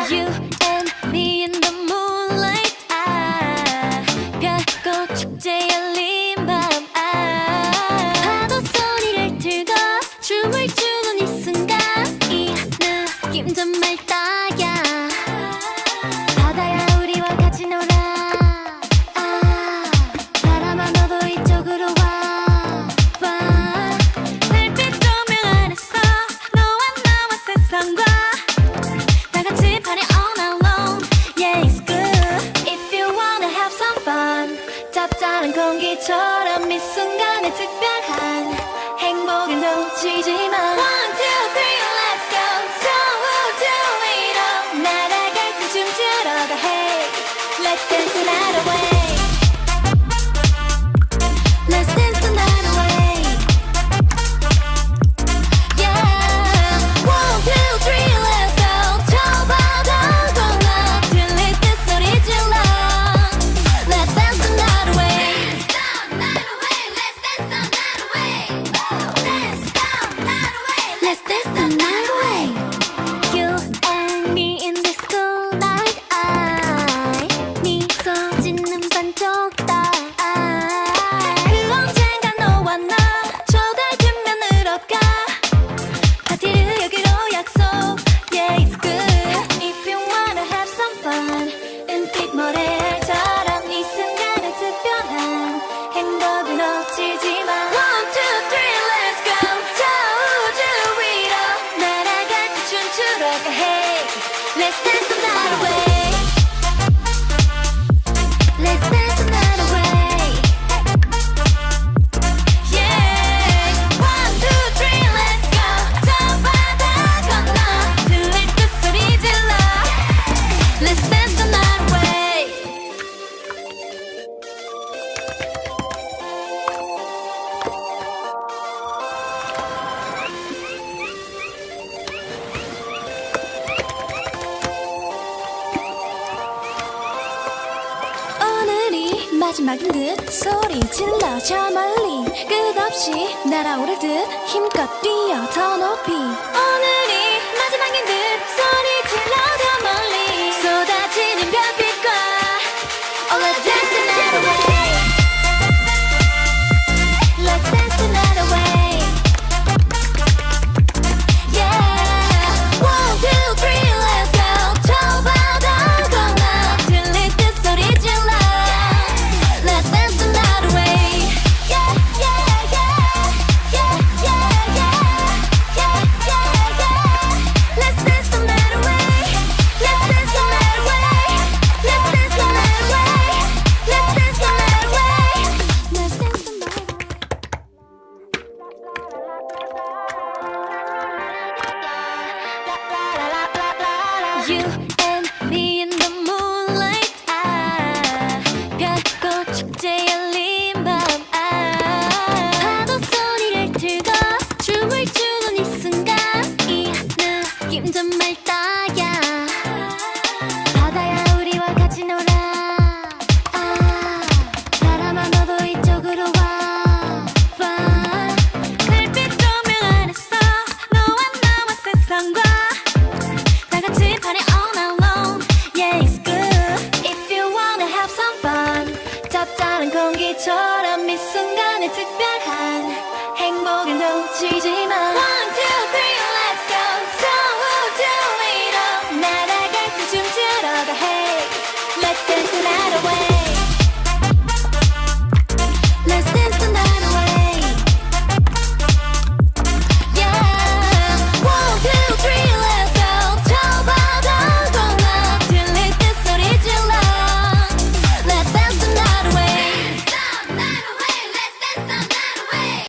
You and me in the moonlight. 별꽃 축제 열린 밤. 파도 소리를 틀고 춤을 추는 이 순간, 이 느낌 정말 딱이야. 바다야 우리와 같이 놀아. 바람아 너도 이쪽으로 와. 별빛 조명 안에서 너와 나와 세상과 다같이 party all night long. Yeah, it's good if you wanna have some fun. 짭짤한 공기처럼 이 순간에 특별한 행복을 놓치지 마. One, two, three, let's go. 저 우주 위로 날아갈 때 춤추러 가. Hey, let's dance the night away. Let's dance the night away. Yeah, one, two, three, let's go. 저 바다 건너 들릴 때 소리 질러. Let's dance the night away. Let's dance the night away. You and me in this cool night. 미소 짓는 반쪽 달. 그 언젠가 너와 나 저 달빛면으로 가. 파티를 여기로 약속. Yeah, it's good if you wanna have some fun. 은빛 모래알처럼 이 순간의 특별한 행복을 놓치지 마. One, two, three, let's go. 저 우주 위로 날아갈 때 춤추러 가. Hey, let's dance the night away. Let's dance the night away. Yeah, one, two, three, let's go. 저 바다 건너 들릴 때 소리 질러. Let's dance the night away. 오늘이 마지막인 듯 소리 질러 저 멀리 끝없이 날아오를 듯 힘껏 뛰어 더 높이. 오늘이 마지막인 듯 소리 질러 저 멀리 쏟아지는 별빛과 Oh, let's dance the night away. Let's dance the night away. Yeah, one, two, three, let's go. 저 바다 건너 들릴 때 소리 질러. Let's dance the night away. Yeah, yeah, yeah. Yeah, yeah, yeah. Yeah, yeah, yeah. Let's dance the night away. Let's dance the night away. Let's dance the night away. Let's dance the night away. Let's dance the night away. You and me in the moonlight. 별꽃 축제 열린 밤. 파도 소리를 틀고 춤을 추는 이 순간, 이 느낌 정말 딱이야. 바다야 우리와 같이 놀아. 바람아 너도 이쪽으로 와. 별빛 조명 안에서 너와 나와 세상과 다같이 party all night long. Yeah, it's good if you wanna have some fun. 짭짤한 공기처럼 이 순간에 특별한 행복을 놓치지 마. One, two, three, let's go. 저 우주 위로 날아갈 때 춤추러 가. Hey, let's dance the night away.